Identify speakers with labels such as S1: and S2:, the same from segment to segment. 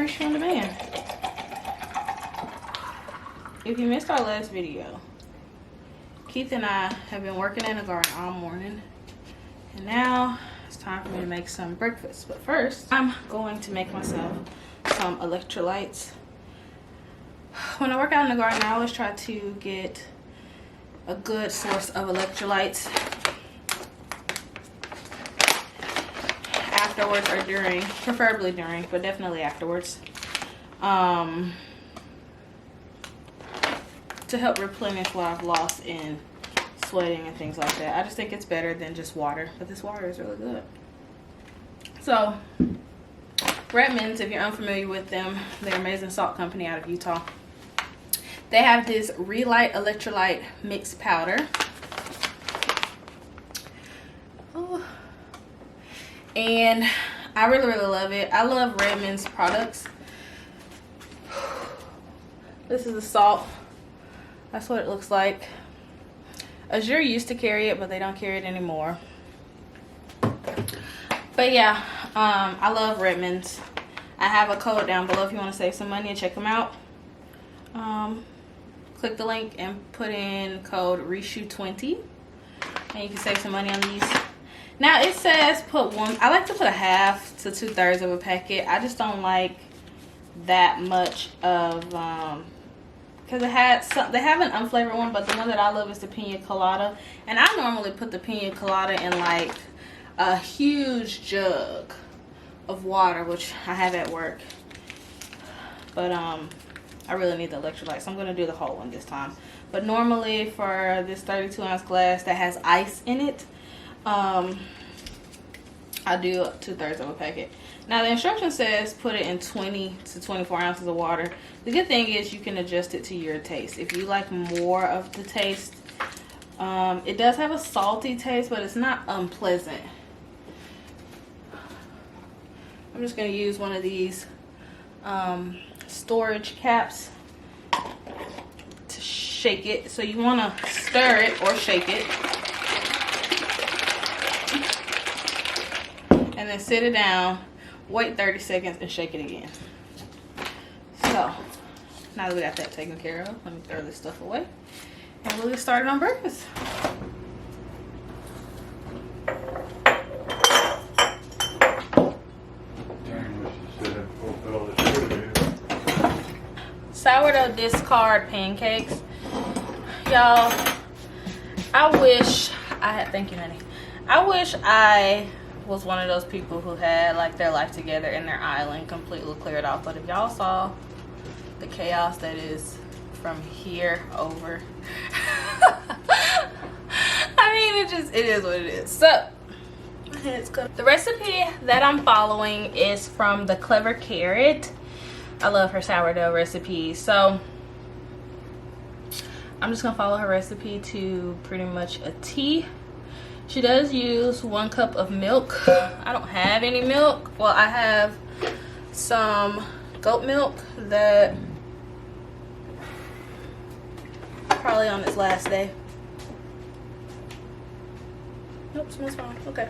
S1: fresh on demand. If you missed our last video, Keith and I have been working in the garden all morning, and now it's time for me to make some breakfast. But first, I'm going to make myself some electrolytes. When I work out in the garden, I always try to get a good source of electrolytes afterwards or during, preferably during, but definitely afterwards, to help replenish what I've lost in sweating and things like that. I just think it's better than just water, but this water is really good. So REDMOND'S, if you're unfamiliar with them, they're an amazing salt company out of Utah. They have this Relight electrolyte mix powder. Oh. And I really love it. I love REDMOND'S products. This is the salt. That's what it looks like. AZURE used to carry it, but they don't carry it anymore. But yeah, I love REDMOND'S. I have a code down below if you want to save some money and check them out. Click the link and put in code RESHOE20 and you can save some money on these. Now it says put one. I like to put a half to 2/3 of a packet. I just don't like that much of because they have an unflavored one, but the one that I love is the pina colada, and I normally put the pina colada in like a huge jug of water, which I have at work. But I really need the electrolytes, so I'm going to do the whole one this time. But normally for this 32-ounce glass that has ice in it, I do 2/3 of a packet. Now the instruction says put it in 20 to 24 ounces of water. The good thing is you can adjust it to your taste. If you like more of the taste, it does have a salty taste, but it's not unpleasant. I'm just going to use one of these storage caps to shake it. So you want to stir it or shake it, and then sit it down, wait 30 seconds, and shake it again. So now that we got that taken care of, let me throw this stuff away and we'll get started on breakfast. Sourdough discard pancakes. Y'all, I wish I had, thank you honey, I wish I was one of those people who had like their life together and their island completely cleared off. But if y'all saw the chaos that is from here over, I mean, it is what it is. So it's good. The recipe that I'm following is from the Clever Carrot. I love her sourdough recipes, so I'm just gonna follow her recipe to pretty much a T. She does use 1 cup of milk. I don't have any milk. Well, I have some goat milk that probably on its last day. Nope, smells fine. Okay.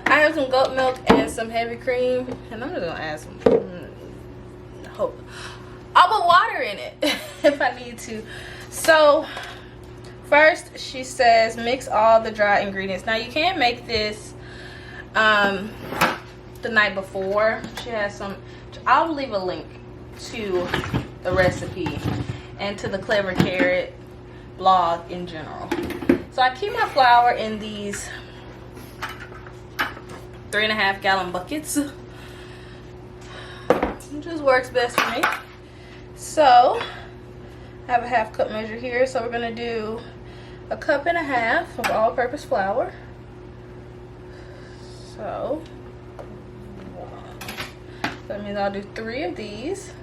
S1: I have some goat milk and some heavy cream, and I'm just gonna add some. I'll put water in it if I need to. So first she says mix all the dry ingredients. Now you can make this the night before. She has some, I'll leave a link to the recipe and to the Clever Carrot blog in general. So I keep my flour in these 3.5 gallon buckets. It just works best for me. So I have a 1/2 cup measure here, so we're gonna do 1.5 cups of all-purpose flour. So that means I'll do 3 of these.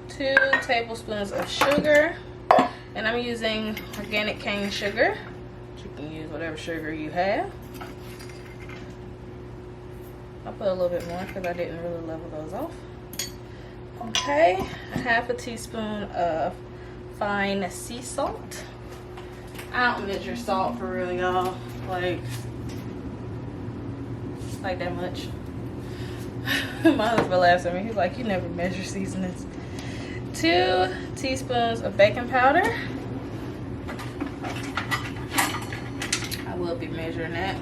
S1: Two tablespoons of sugar, and I'm using organic cane sugar. You can use whatever sugar you have. I'll put a little bit more because I didn't really level those off. Okay, 1/2 teaspoon of fine sea salt. I don't measure salt for real, y'all. like that much. My husband laughs at me. He's like, you never measure seasonings. 2 teaspoons of baking powder. I will be measuring that.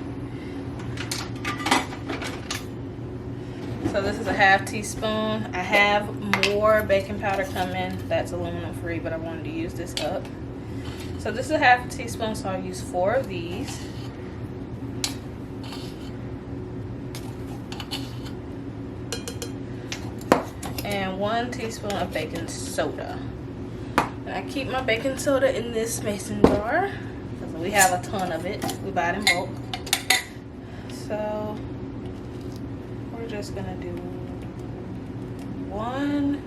S1: So this is a ½ teaspoon. I have more baking powder coming that's aluminum free, but I wanted to use this up. So this is a ½ teaspoon, so I'll use 4 of these. And 1 teaspoon of baking soda. And I keep my baking soda in this mason jar because we have a ton of it. We buy it in bulk. So we're just gonna do 1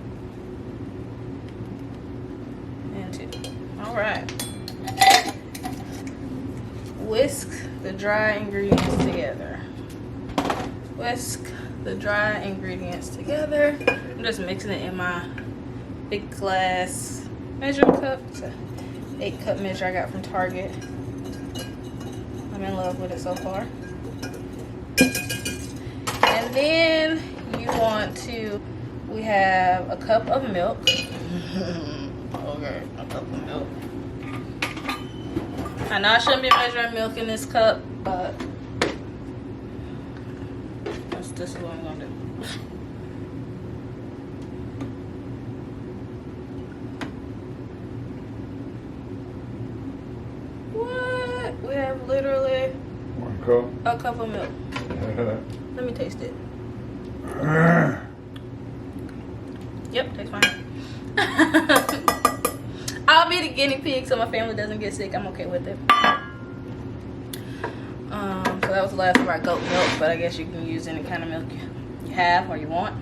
S1: and 2. All right. Whisk the dry ingredients together. Whisk the dry ingredients together. I'm just mixing it in my big glass measuring cup. It's a 8-cup measure I got from Target. I'm in love with it so far. And then you want to, we have a cup of milk. Okay, a cup of milk. I know I shouldn't be measuring milk in this cup, but this is what I'm gonna do. What? We have literally
S2: 1 cup.
S1: A cup of milk. Let me taste it. Yep, tastes fine. I'll be the guinea pig so my family doesn't get sick. I'm okay with it. So that was the last of our goat milk, but I guess you can use any kind of milk you have or you want.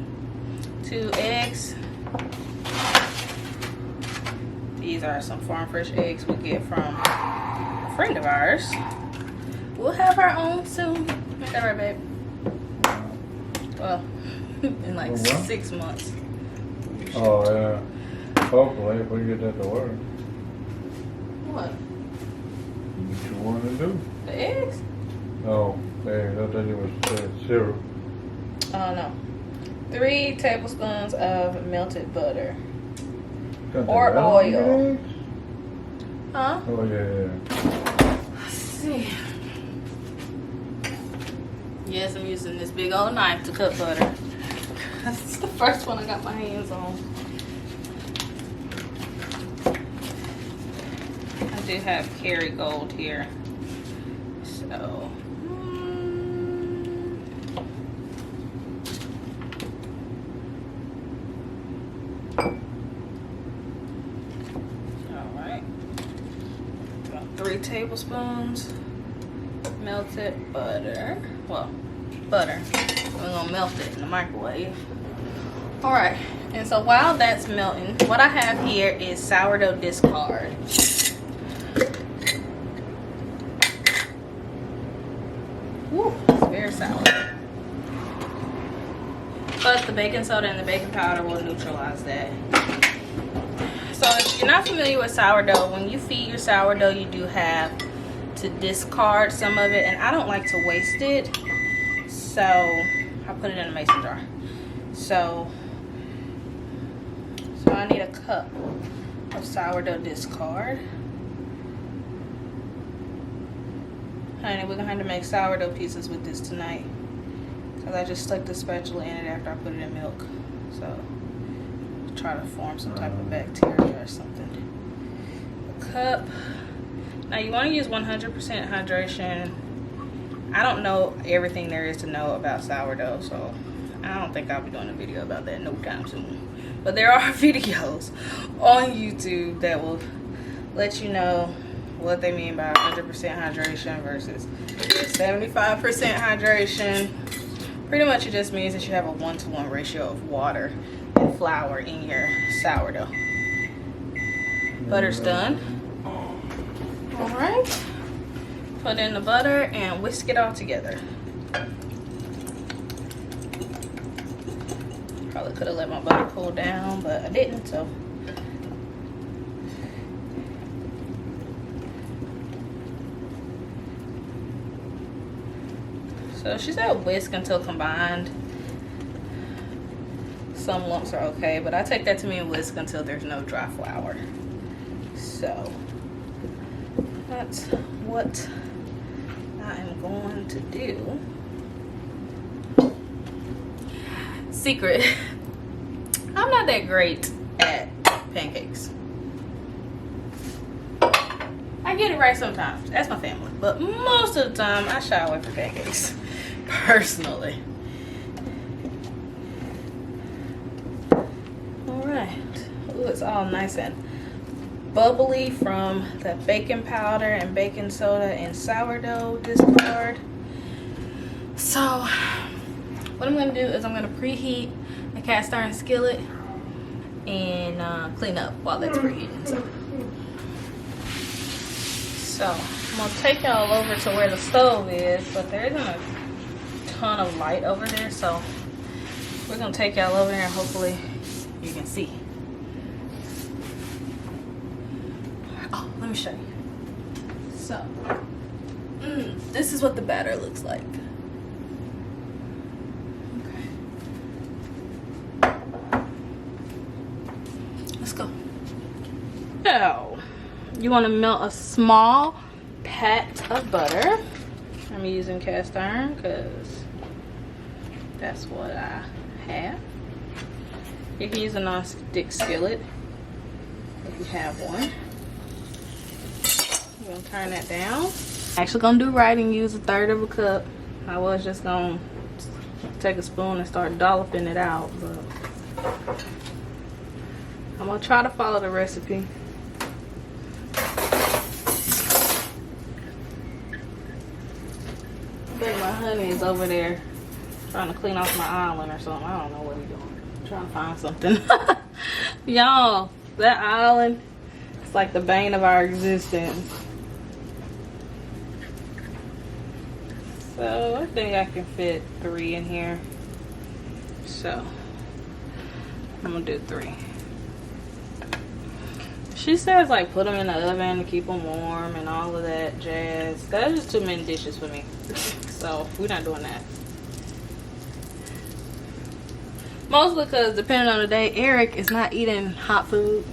S1: 2 eggs. These are some farm fresh eggs we get from a friend of ours. We'll have our own soon. Is that right, babe? Well, in like 6 months.
S2: Oh, yeah. Hopefully, if we get that to work.
S1: What?
S2: What you want to do?
S1: The eggs?
S2: Oh, hey, I thought it was syrup.
S1: Oh, no. 3 tablespoons of melted butter. Or oil. Huh?
S2: Oh, yeah.
S1: Let's see. Yes, I'm using this big old knife to cut butter. That's the first one I got my hands on. I do have Kerrygold here. So. Alright. About 3 tablespoons melted butter. Well, butter. We're gonna melt it in the microwave. Alright, and so while that's melting, what I have here is sourdough discard. Woo, it's very sour. But the baking soda and the baking powder will neutralize that. So if you're not familiar with sourdough, when you feed your sourdough, you do have to discard some of it, and I don't like to waste it, so I put it in a mason jar. So I need a cup of sourdough discard. Honey, we're gonna have to make sourdough pieces with this tonight because I just stuck the spatula in it after I put it in milk, so try to form some type of bacteria or something. A cup. Now you want to use 100% hydration. I don't know everything there is to know about sourdough, so I don't think I'll be doing a video about that no time soon. But there are videos on YouTube that will let you know what they mean by 100% hydration versus 75% hydration. Pretty much it just means that you have a 1-to-1 ratio of water and flour in your sourdough. Butter's done. Alright, put in the butter and whisk it all together. Probably could have let my butter cool down, but I didn't, so. So she said whisk until combined. Some lumps are okay, but I take that to mean whisk until there's no dry flour. So that's what I am going to do. Secret, I'm not that great at pancakes. I get it right sometimes. That's my family. But most of the time, I shy away from pancakes. Personally. Alright. Ooh, it's all nice and bubbly from the baking powder and baking soda and sourdough discard. So, what I'm going to do is I'm going to preheat a cast iron skillet and clean up while that's preheating. So I'm going to take y'all over to where the stove is, but there isn't a ton of light over there, so we're going to take y'all over there and hopefully you can see. Oh, let me show you. So, this is what the batter looks like. Let's go. So, you want to melt a small pat of butter. I'm using cast iron because that's what I have. You can use a non-stick skillet if you have one. You're going to turn that down. I'm actually going to do right and use 1/3 of a cup. I was just going to take a spoon and start dolloping it out, but I'm going to try to follow the recipe. I think my honey is over there trying to clean off my island or something. I don't know what he's doing. I'm trying to find something. Y'all, that island, it's like the bane of our existence. So I think I can fit 3 in here. So I'm gonna do 3. She says like put them in the oven to keep them warm and all of that jazz. That's just too many dishes for me. So we're not doing that. Mostly because depending on the day, Eric is not eating hot food.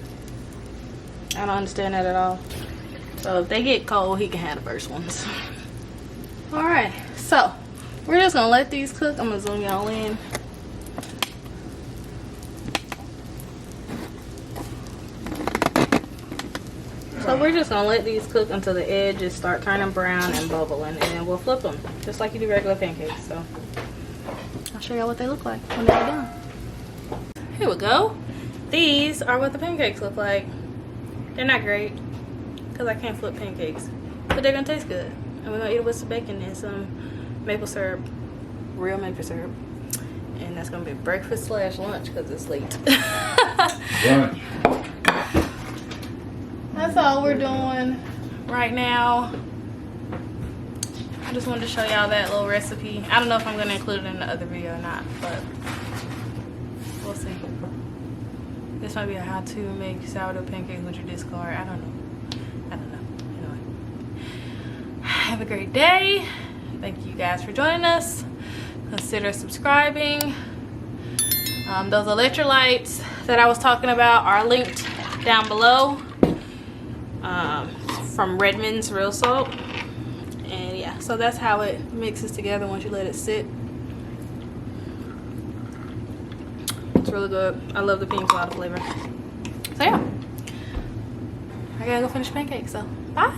S1: I don't understand that at all. So if they get cold, he can have the first ones. Alright, so we're just gonna let these cook. I'm gonna zoom y'all in. So we're just gonna let these cook until the edges start turning brown and bubbling, and then we'll flip them just like you do regular pancakes. So I'll show y'all what they look like when they're done. Here we go. These are what the pancakes look like. They're not great because I can't flip pancakes, but they're gonna taste good. And we're gonna eat it with some bacon and some maple syrup, real maple syrup, and that's gonna be breakfast / lunch because it's late.
S2: Lunch.
S1: That's all we're doing right now. I just wanted to show y'all that little recipe. I don't know if I'm going to include it in the other video or not, but we'll see. This might be a how to make sourdough pancakes with your discard. I don't know. Anyway. Have a great day. Thank you guys for joining us. Consider subscribing. Those electrolytes that I was talking about are linked down below. From REDMOND'S real salt, and yeah, so that's how it mixes together once you let it sit. It's really good. I love the pina colada flavor. So yeah, I gotta go finish pancakes, so bye.